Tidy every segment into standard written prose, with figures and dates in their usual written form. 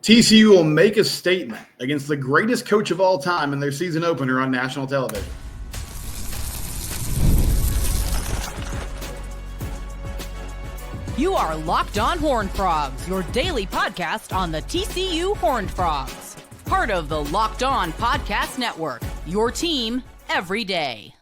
TCU will make a statement against the greatest coach of all time in their season opener on national television. You are Locked On Horned Frogs, your daily podcast on the TCU Horned Frogs. Part of the Locked On Podcast Network, your team every day.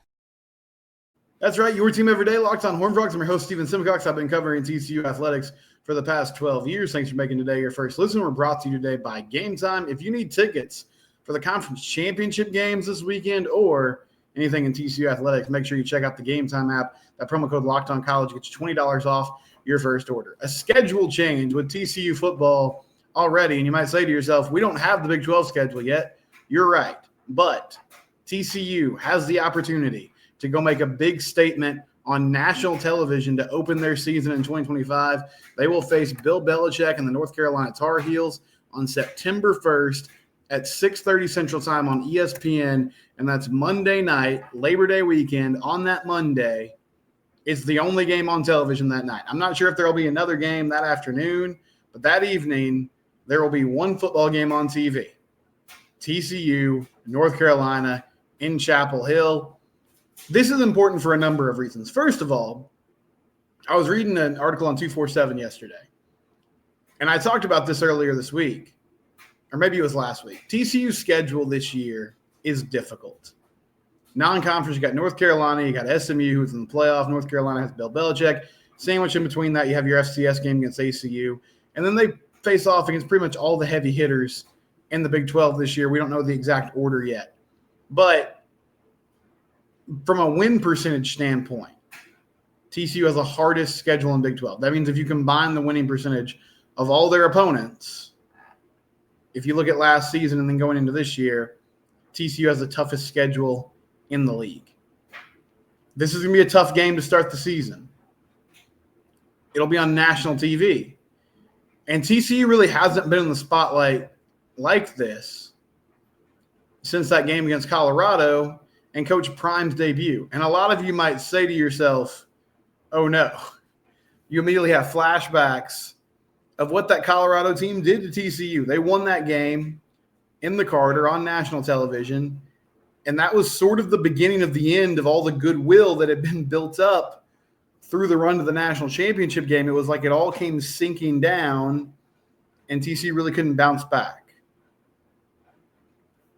That's right, your team every day, Locked On Horned Frogs. I'm your host, Steven Simcox. I've been covering TCU athletics for the past 12 years. Thanks for making today your first listen. We're brought to you today by Gametime. If you need tickets for the conference championship games this weekend or anything in TCU athletics, make sure you check out the Gametime app. That promo code Locked On College gets you $20 off your first order. A schedule change with TCU football already, and you might say to yourself, we don't have the Big 12 schedule yet. You're right, but TCU has the opportunity to go make a big statement on national television to open their season in 2025. They will face Bill Belichick and the North Carolina Tar Heels on September 1st at 6:30 Central Time on ESPN, and that's Monday night, Labor Day weekend. On that Monday, it's the only game on television that night. I'm not sure if there will be another game that afternoon, but that evening there will be one football game on TV. TCU, North Carolina, in Chapel Hill. This is important for a number of reasons. First of all, I was reading an article on 247 yesterday, and I talked about this earlier this week, or maybe it was last week. TCU's schedule this year is difficult. Non-conference, you got North Carolina, you got SMU, who's in the playoff. North Carolina has Bill Belichick. Sandwich in between that, you have your FCS game against ACU. And then they face off against pretty much all the heavy hitters in the Big 12 this year. We don't know the exact order yet. But from a win percentage standpoint, TCU has the hardest schedule in Big 12. That means if you combine the winning percentage of all their opponents, if you look at last season and then going into this year, TCU has the toughest schedule in the league. This is going to be a tough game to start the season. It'll be on national TV. And TCU really hasn't been in the spotlight like this since that game against Colorado and Coach Prime's debut. And a lot of you might say to yourself, oh no. You immediately have flashbacks of what that Colorado team did to TCU. They won that game in the Carter on national television. And that was sort of the beginning of the end of all the goodwill that had been built up through the run to the national championship game. It was like it all came sinking down, and TCU really couldn't bounce back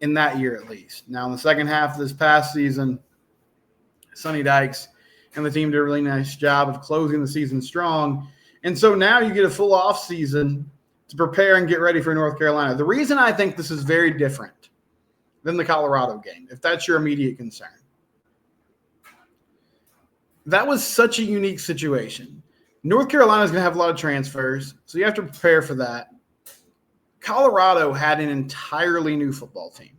in that year at least. Now, in the second half of this past season, Sonny Dykes and the team did a really nice job of closing the season strong. And so now you get a full off season to prepare and get ready for North Carolina. The reason I think this is very different than the Colorado game, if that's your immediate concern. That was such a unique situation. North Carolina is going to have a lot of transfers, so you have to prepare for that. Colorado had an entirely new football team.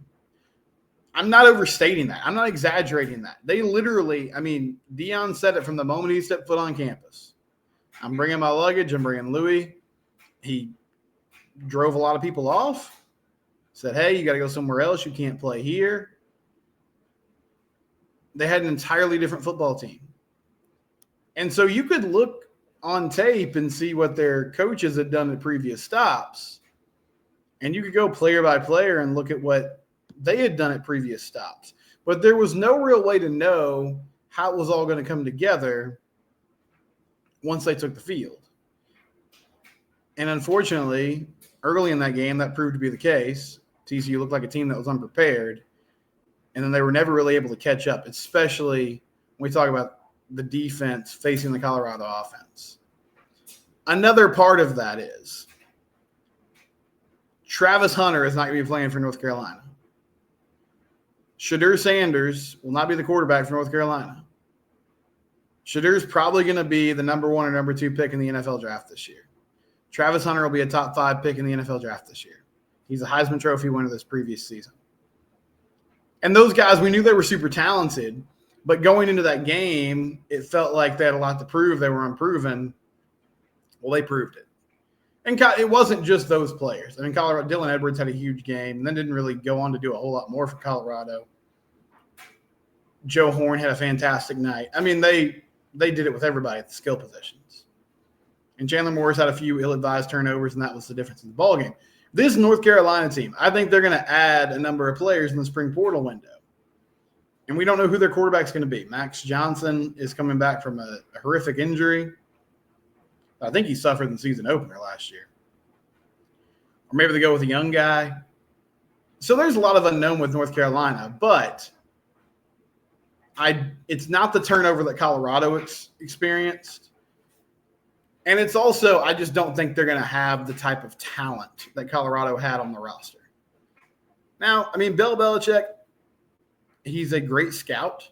I'm not overstating that. I'm not exaggerating that. They literally, Deion said it from the moment he stepped foot on campus. I'm bringing my luggage. I'm bringing Louis. He drove a lot of people off. Said, hey, you got to go somewhere else. You can't play here. They had an entirely different football team. And so you could look on tape and see what their coaches had done at previous stops. And you could go player by player and look at what they had done at previous stops. But there was no real way to know how it was all going to come together once they took the field. And unfortunately, early in that game, that proved to be the case. TCU looked like a team that was unprepared, and then they were never really able to catch up, especially when we talk about the defense facing the Colorado offense. Another part of that is Travis Hunter is not going to be playing for North Carolina. Shadur Sanders will not be the quarterback for North Carolina. Shadur's probably going to be the number 1 or number 2 pick in the NFL draft this year. Travis Hunter will be a top 5 pick in the NFL draft this year. He's a Heisman Trophy winner this previous season. And those guys, we knew they were super talented, but going into that game, it felt like they had a lot to prove. They were unproven. Well, they proved it. And it wasn't just those players. Colorado, Dylan Edwards had a huge game and then didn't really go on to do a whole lot more for Colorado. Joe Horn had a fantastic night. They did it with everybody at the skill positions. And Chandler Morris had a few ill-advised turnovers, and that was the difference in the ballgame. This North Carolina team, I think they're going to add a number of players in the spring portal window. And we don't know who their quarterback's going to be. Max Johnson is coming back from a horrific injury. I think he suffered in the season opener last year. Or maybe they go with a young guy. So there's a lot of unknown with North Carolina, but it's not the turnover that Colorado experienced. And it's also, I just don't think they're going to have the type of talent that Colorado had on the roster. Now, I mean, Bill Belichick, he's a great scout.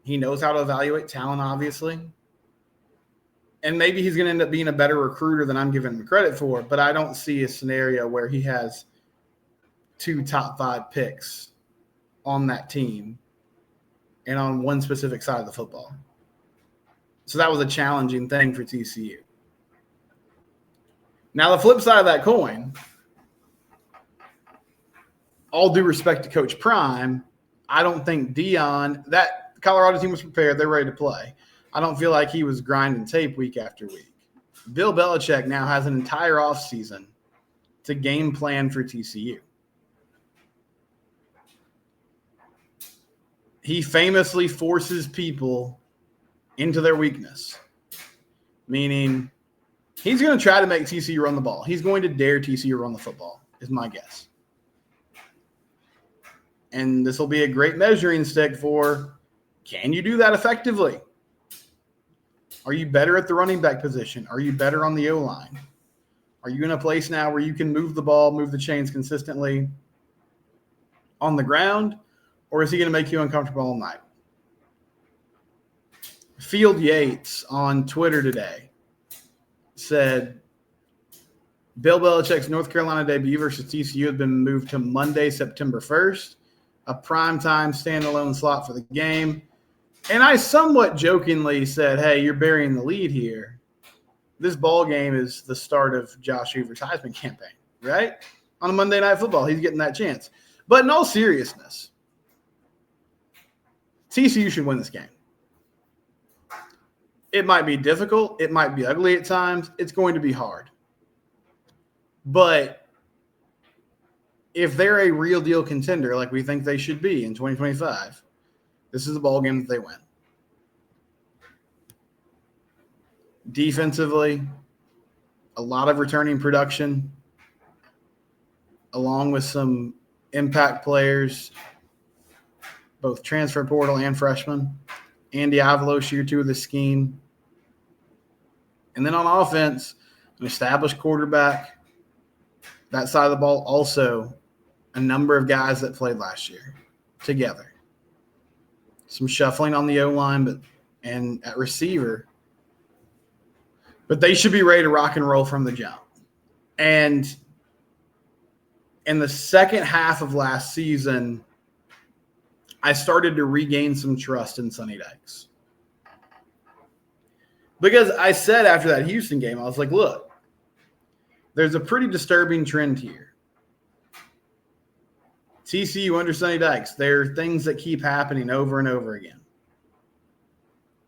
He knows how to evaluate talent, obviously. And maybe he's going to end up being a better recruiter than I'm giving him credit for, but I don't see a scenario where he has 2 top 5 picks on that team and on one specific side of the football. So that was a challenging thing for TCU. Now, the flip side of that coin, all due respect to Coach Prime, I don't think Dion, that Colorado team was prepared. They're ready to play. I don't feel like he was grinding tape week after week. Bill Belichick now has an entire offseason to game plan for TCU. He famously forces people into their weakness, meaning he's going to try to make TCU run the ball. He's going to dare TCU run the football, is my guess. And this will be a great measuring stick for, can you do that effectively? Are you better at the running back position? Are you better on the O-line? Are you in a place now where you can move the ball, move the chains consistently on the ground, or is he going to make you uncomfortable all night? Field Yates on Twitter today said, Bill Belichick's North Carolina debut versus TCU has been moved to Monday, September 1st, a primetime standalone slot for the game. And I somewhat jokingly said, hey, you're burying the lead here. This ball game is the start of Josh Hoover's Heisman campaign, right? On a Monday Night Football, he's getting that chance. But in all seriousness, TCU should win this game. It might be difficult. It might be ugly at times. It's going to be hard. But if they're a real deal contender like we think they should be in 2025, this is a ball game that they win. Defensively, a lot of returning production, along with some impact players, both transfer portal and freshmen. Andy Avalos, year 2 of the scheme. And then on offense, an established quarterback. That side of the ball, also a number of guys that played last year together. Some shuffling on the O-line and at receiver. But they should be ready to rock and roll from the jump. And in the second half of last season, I started to regain some trust in Sonny Dykes. Because I said after that Houston game, I was like, look, there's a pretty disturbing trend here. TCU under Sonny Dykes, there are things that keep happening over and over again.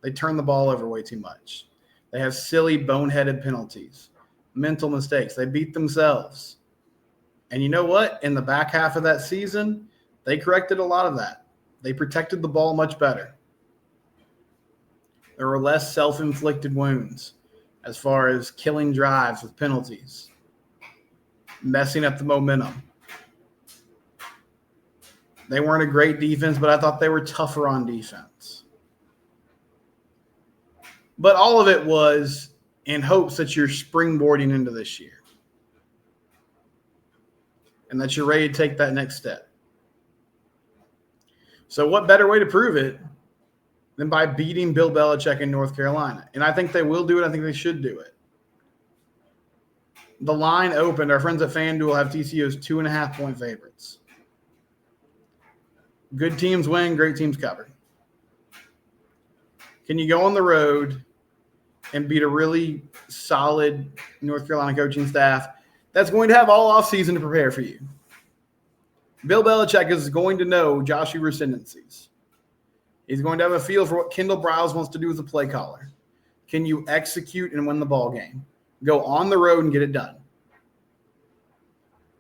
They turn the ball over way too much. They have silly, boneheaded penalties, mental mistakes. They beat themselves. And you know what? In the back half of that season, they corrected a lot of that. They protected the ball much better. There were less self-inflicted wounds as far as killing drives with penalties, messing up the momentum. They weren't a great defense, but I thought they were tougher on defense. But all of it was in hopes that you're springboarding into this year and that you're ready to take that next step. So what better way to prove it than by beating Bill Belichick in North Carolina? And I think they will do it. I think they should do it. The line opened. Our friends at FanDuel have TCU as 2.5-point favorites. Good teams win, great teams cover. Can you go on the road and beat a really solid North Carolina coaching staff that's going to have all offseason to prepare for you? Bill Belichick is going to know Josh Hoover's tendencies. He's going to have a feel for what Kendall Briles wants to do as a play caller. can you execute and win the ball game? Go on the road and get it done.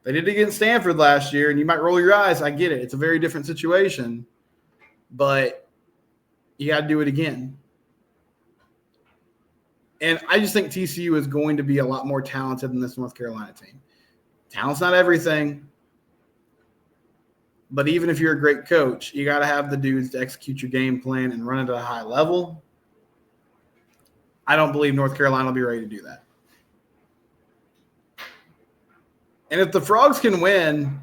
They did it against Stanford last year, and you might roll your eyes. I get it. It's a very different situation, but you got to do it again. And I just think TCU is going to be a lot more talented than this North Carolina team. Talent's not everything, but even if you're a great coach, you got to have the dudes to execute your game plan and run it at a high level. I don't believe North Carolina will be ready to do that. And if the Frogs can win,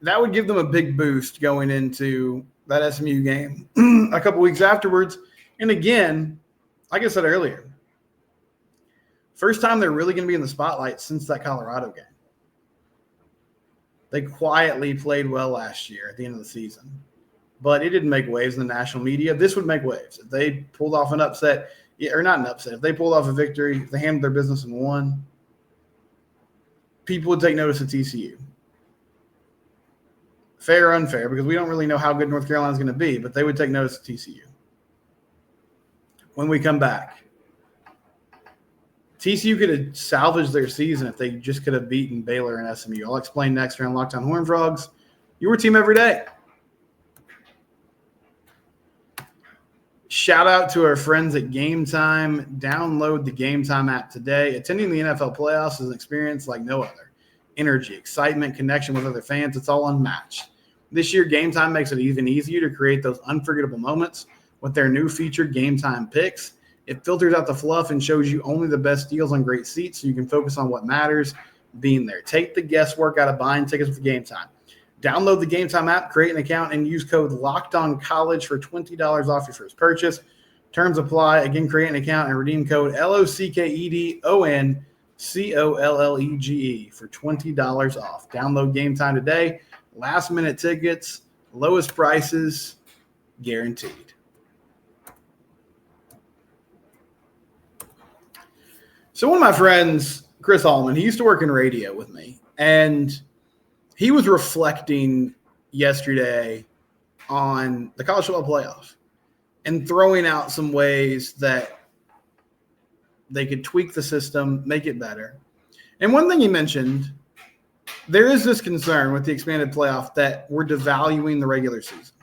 that would give them a big boost going into that SMU game a couple weeks afterwards. And again, like I said earlier, first time they're really going to be in the spotlight since that Colorado game. They quietly played well last year at the end of the season, but it didn't make waves in the national media. This would make waves. If they pulled off an upset, or not an upset, if they pulled off a victory, if they handled their business and won, people would take notice of TCU. Fair or unfair, because we don't really know how good North Carolina is going to be, but they would take notice of TCU. When we come back, TCU could have salvaged their season if they just could have beaten Baylor and SMU. I'll explain next here on Locked On Horned Frogs, your team every day. Shout out to our friends at Gametime. Download the Gametime app today. Attending the NFL playoffs is an experience like no other. Energy, excitement, connection with other fans, it's all unmatched. This year, Gametime makes it even easier to create those unforgettable moments with their new feature, Gametime Picks. It filters out the fluff and shows you only the best deals on great seats so you can focus on what matters, being there. Take the guesswork out of buying tickets with Gametime. Download the Gametime app, create an account, and use code LOCKEDONCOLLEGE for $20 off your first purchase. Terms apply. Again, create an account and redeem code LOCKEDONCOLLEGE for $20 off. Download Gametime today. Last-minute tickets, lowest prices, guaranteed. So one of my friends, Chris Allman, he used to work in radio with me, and he was reflecting yesterday on the college football playoff and throwing out some ways that they could tweak the system, make it better. And one thing he mentioned, there is this concern with the expanded playoff that we're devaluing the regular season.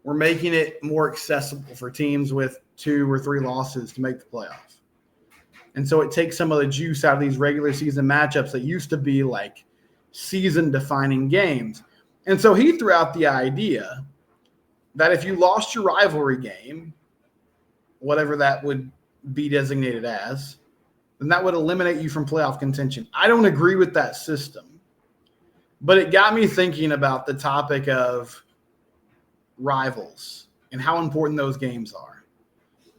We're making it more accessible for teams with 2 or 3 losses to make the playoff. And so it takes some of the juice out of these regular season matchups that used to be like season-defining games. And so he threw out the idea that if you lost your rivalry game, whatever that would be designated as, then that would eliminate you from playoff contention. I don't agree with that system, but it got me thinking about the topic of rivals and how important those games are.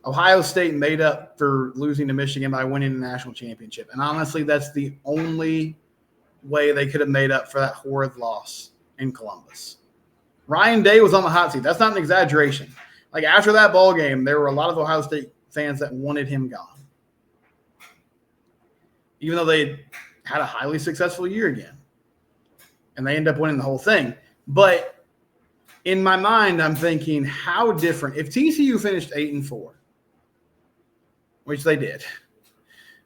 Ohio State made up for losing to Michigan by winning the national championship. And honestly, that's the only way they could have made up for that horrid loss in Columbus. Ryan Day was on the hot seat. That's not an exaggeration. Like after that ball game, there were a lot of Ohio State fans that wanted him gone. Even though they had a highly successful year again. And they end up winning the whole thing. But in my mind, I'm thinking, how different. If TCU finished 8-4, which they did,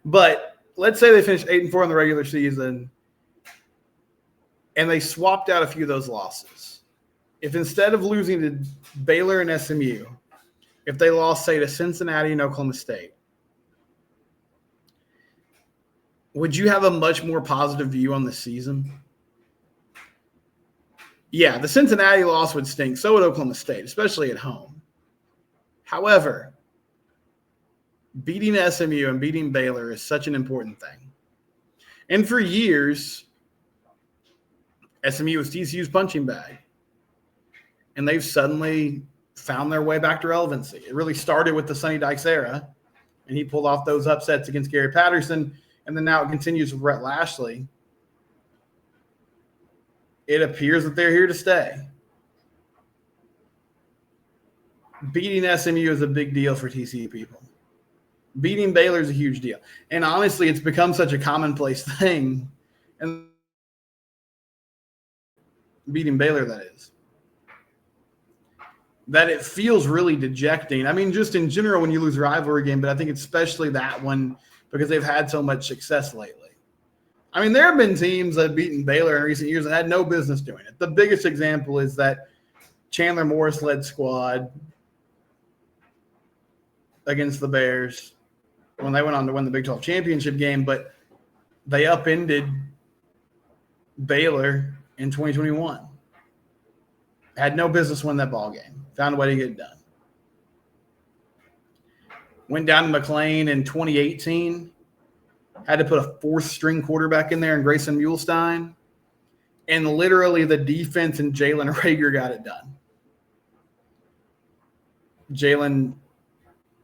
but let's say they finished 8-4 in the regular season, and they swapped out a few of those losses. If instead of losing to Baylor and SMU, if they lost, say, to Cincinnati and Oklahoma State, would you have a much more positive view on the season? Yeah, the Cincinnati loss would stink. So would Oklahoma State, especially at home. However, beating SMU and beating Baylor is such an important thing. And for years, SMU was TCU's punching bag. And they've suddenly found their way back to relevancy. It really started with the Sonny Dykes era, and he pulled off those upsets against Gary Patterson, and then now it continues with Brett Lashley. It appears that they're here to stay. Beating SMU is a big deal for TCU people. Beating Baylor is a huge deal. And honestly, it's become such a commonplace thing. And beating Baylor, that is. that it feels really dejecting. I mean, just in general when you lose a rivalry game, but I think especially that one because they've had so much success lately. I mean, there have been teams that have beaten Baylor in recent years and had no business doing it. The biggest example is that Chandler Morris-led squad against the Bears when they went on to win the Big 12 championship game, but they upended Baylor in 2021. Had no business winning that ball game. Found a way to get it done. Went down to McLean in 2018. Had to put a fourth-string quarterback in there in Grayson Muhlstein. And literally the defense and Jalen Rager got it done. Jalen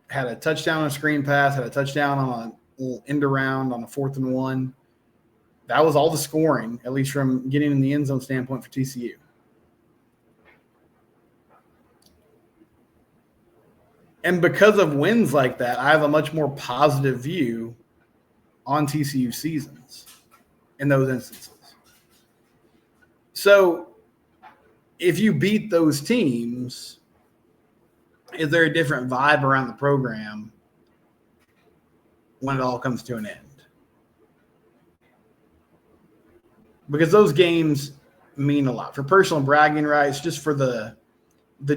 had a touchdown on a screen pass, had a touchdown on a little end around on a 4th and 1. That was all the scoring, at least from getting in the end zone standpoint for TCU. And because of wins like that, I have a much more positive view on TCU seasons in those instances. So if you beat those teams, is there a different vibe around the program when it all comes to an end? Because those games mean a lot for personal bragging rights, just for the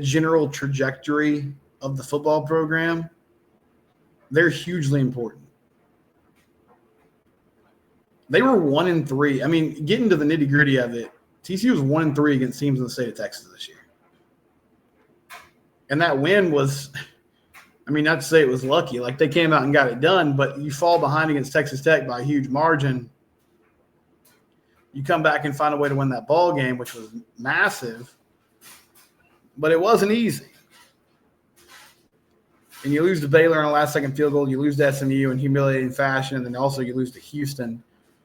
general trajectory of the football program. They're hugely important. They were 1-3. I mean, getting to the nitty gritty of it, TCU was 1-3 against teams in the state of Texas this year. And that win was, I mean, not to say it was lucky. Like, they came out and got it done, but you fall behind against Texas Tech by a huge margin. You come back and find a way to win that ball game, which was massive, but it wasn't easy. And you lose to Baylor on a last-second field goal. You lose to SMU in humiliating fashion, and then also you lose to Houston,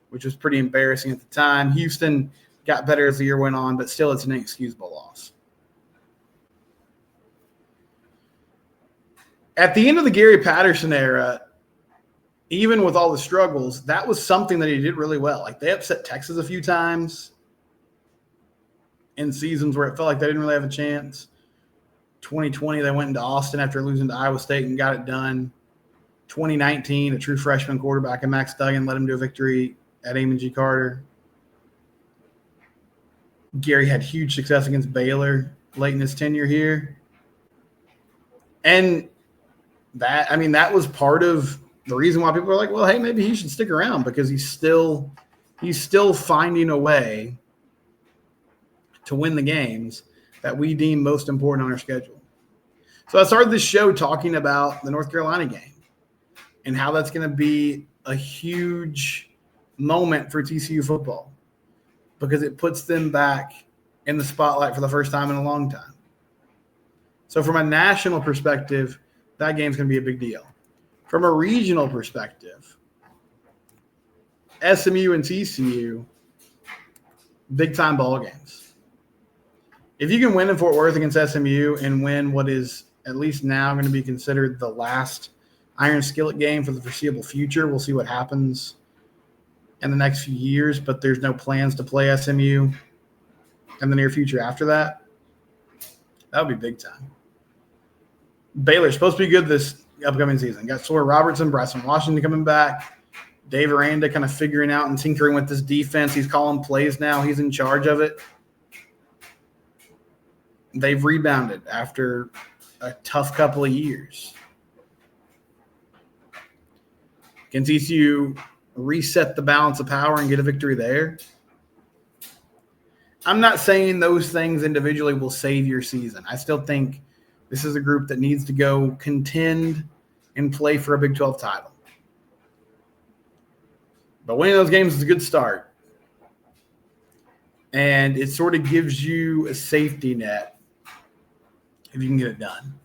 which was pretty embarrassing at the time. Houston got better as the year went on, but still it's an inexcusable loss. At the end of the Gary Patterson era, even with all the struggles, that was something that he did really well. Like, they upset Texas a few times in seasons where it felt like they didn't really have a chance. 2020, they went into Austin after losing to Iowa State and got it done. 2019, a true freshman quarterback and Max Duggan led him to a victory at Amon G. Carter. Gary had huge success against Baylor late in his tenure here. And that, I mean, that was part of the reason why people are like, well, hey, maybe he should stick around, because he's still finding a way to win the games that we deem most important on our schedule. So I started this show talking about the North Carolina game and how that's going to be a huge moment for TCU football, because it puts them back in the spotlight for the first time in a long time. So from a national perspective, that game's going to be a big deal. From a regional perspective, SMU and TCU, big-time ball games. If you can win in Fort Worth against SMU and win what is at least now going to be considered the last Iron Skillet game for the foreseeable future, we'll see what happens in the next few years, but there's no plans to play SMU in the near future after that. That would be big time. Baylor's supposed to be good this upcoming season. Got Sawyer Robertson, Bryson Washington coming back. Dave Aranda kind of figuring out and tinkering with this defense. He's calling plays now. He's in charge of it. They've rebounded after a tough couple of years. Can TCU reset the balance of power and get a victory there? I'm not saying those things individually will save your season. I still think this is a group that needs to go contend and play for a Big 12 title. But winning those games is a good start. And it sort of gives you a safety net if you can get it done.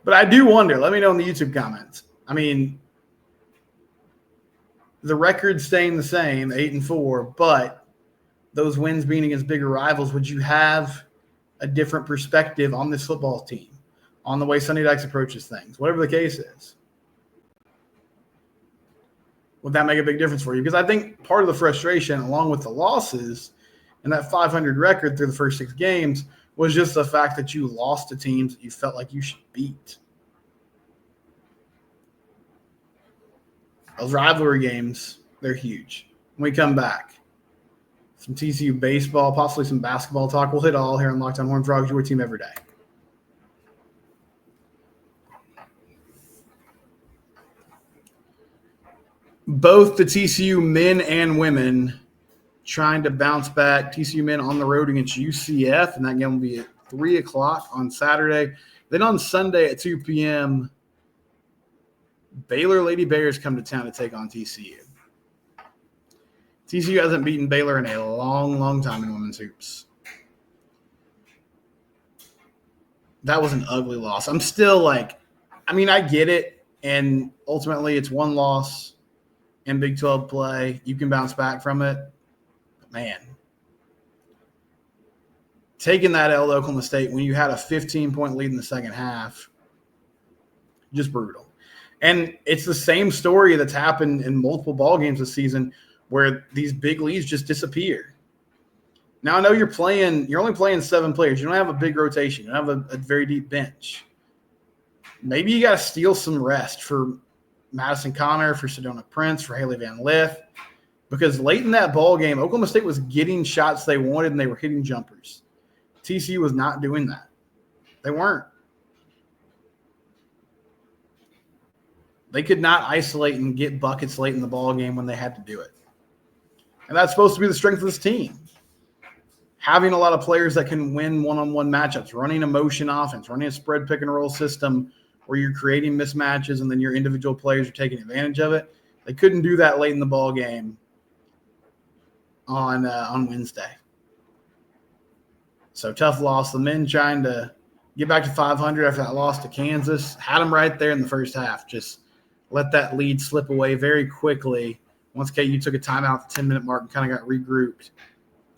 But I do wonder, let me know in the YouTube comments. I mean, the record's staying the same, 8-4, but those wins being against bigger rivals, would you have a different perspective on this football team, on the way Sonny Dykes approaches things, whatever the case is? Would that make a big difference for you? Because I think part of the frustration, along with the losses and that 500 record through the first 6 games, was just the fact that you lost to teams that you felt like you should beat. Those rivalry games, they're huge. When we come back, some TCU baseball, possibly some basketball talk. We'll hit all here on Locked On Horned Frogs, your team every day. Both the TCU men and women trying to bounce back. TCU men on the road against UCF, and that game will be at 3 o'clock on Saturday. Then on Sunday at 2 p.m., Baylor Lady Bears come to town to take on TCU. TCU hasn't beaten Baylor in a long, long time in women's hoops. That was an ugly loss. I'm still I get it, and ultimately it's one loss in Big 12 play. You can bounce back from it. But, man, taking that L to Oklahoma State when you had a 15-point lead in the second half, just brutal. And it's the same story that's happened in multiple ball games this season where these big leads just disappear. Now, I know you're only playing 7 players. You don't have a big rotation. You don't have a very deep bench. Maybe you got to steal some rest for Madison Connor, for Sedona Prince, for Haley Van Lith, because late in that ball game, Oklahoma State was getting shots they wanted and they were hitting jumpers. TCU was not doing that. They weren't. They could not isolate and get buckets late in the ball game when they had to do it. And that's supposed to be the strength of this team. Having a lot of players that can win one-on-one matchups, running a motion offense, running a spread pick and roll system where you're creating mismatches and then your individual players are taking advantage of it. They couldn't do that late in the ball game on Wednesday. So tough loss. The men trying to get back to 500 after that loss to Kansas. Had them right there in the first half. Just let that lead slip away very quickly. Once KU took a timeout at the 10-minute mark and kind of got regrouped,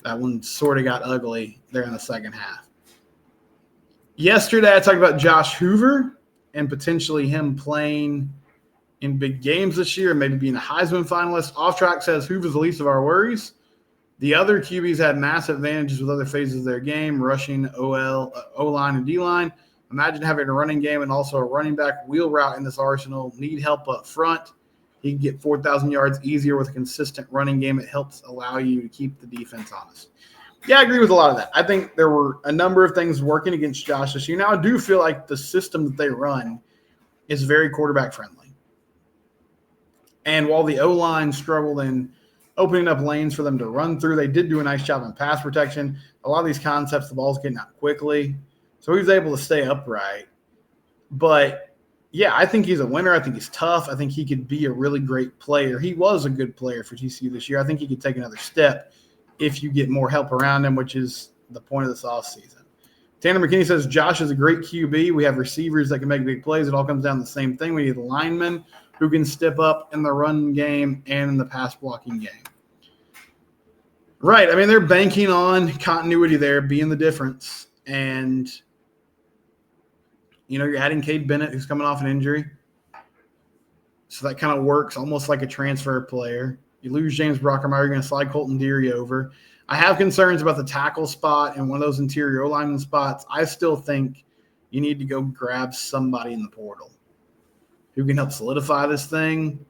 that one sort of got ugly there in the second half. Yesterday, I talked about Josh Hoover and potentially him playing in big games this year and maybe being a Heisman finalist. Off Track says Hoover's the least of our worries. The other QBs had massive advantages with other phases of their game, rushing, O-line, and D-line. Imagine having a running game and also a running back wheel route in this arsenal. Need help up front. He can get 4,000 yards easier with a consistent running game. It helps allow you to keep the defense honest. Yeah, I agree with a lot of that. I think there were a number of things working against Josh this year. Now, I do feel like the system that they run is very quarterback friendly. And while the O-line struggled in opening up lanes for them to run through, they did do a nice job in pass protection. A lot of these concepts, the ball's getting out quickly. So he was able to stay upright. But yeah, I think he's a winner. I think he's tough. I think he could be a really great player. He was a good player for TCU this year. I think he could take another step if you get more help around him, which is the point of this offseason. Tanner McKinney says Josh is a great QB. We have receivers that can make big plays. It all comes down to the same thing. We need linemen who can step up in the run game and in the pass blocking game. Right. I mean, they're banking on continuity there being the difference. And you're adding Cade Bennett, who's coming off an injury. So that kind of works almost like a transfer player. You lose James Brockermeyer, you're going to slide Colton Deary over. I have concerns about the tackle spot and one of those interior O-lineman spots. I still think you need to go grab somebody in the portal who can help solidify this thing.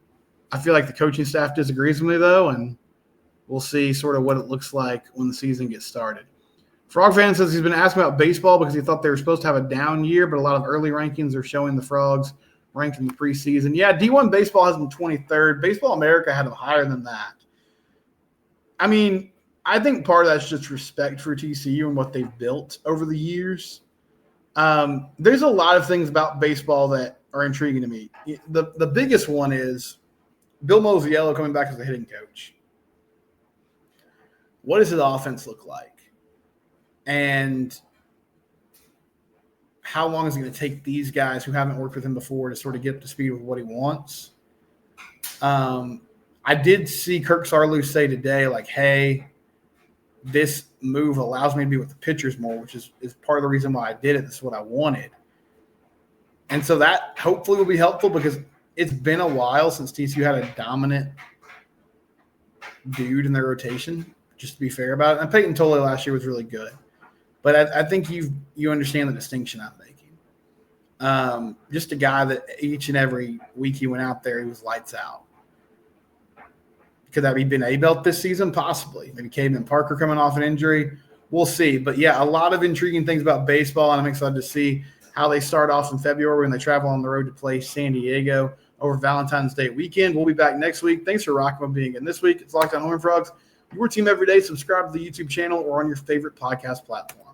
I feel like the coaching staff disagrees with me, though, and we'll see sort of what it looks like when the season gets started. Frog fan says he's been asking about baseball because he thought they were supposed to have a down year, but a lot of early rankings are showing the Frogs ranked in the preseason. Yeah, D1 baseball has them 23rd. Baseball America had them higher than that. I mean, I think part of that's just respect for TCU and what they've built over the years. There's a lot of things about baseball that are intriguing to me. The biggest one is Bill Mosiello coming back as the hitting coach. What does his offense look like? And how long is it going to take these guys who haven't worked with him before to sort of get up to speed with what he wants? I did see Kirk Sarloo say today, hey, this move allows me to be with the pitchers more, which is part of the reason why I did it. This is what I wanted. And so that hopefully will be helpful because it's been a while since TCU had a dominant dude in their rotation, just to be fair about it. And Peyton Tolle last year was really good. But I think you understand the distinction I'm making. Just a guy that each and every week he went out there, he was lights out. Could that be Ben Abelt this season? Possibly. Maybe Caden Parker coming off an injury. We'll see. But, yeah, a lot of intriguing things about baseball, and I'm excited to see how they start off in February when they travel on the road to play San Diego over Valentine's Day weekend. We'll be back next week. Thanks for rocking with being in this week. It's Locked On Horned Frogs. Your team every day. Subscribe to the YouTube channel or on your favorite podcast platform.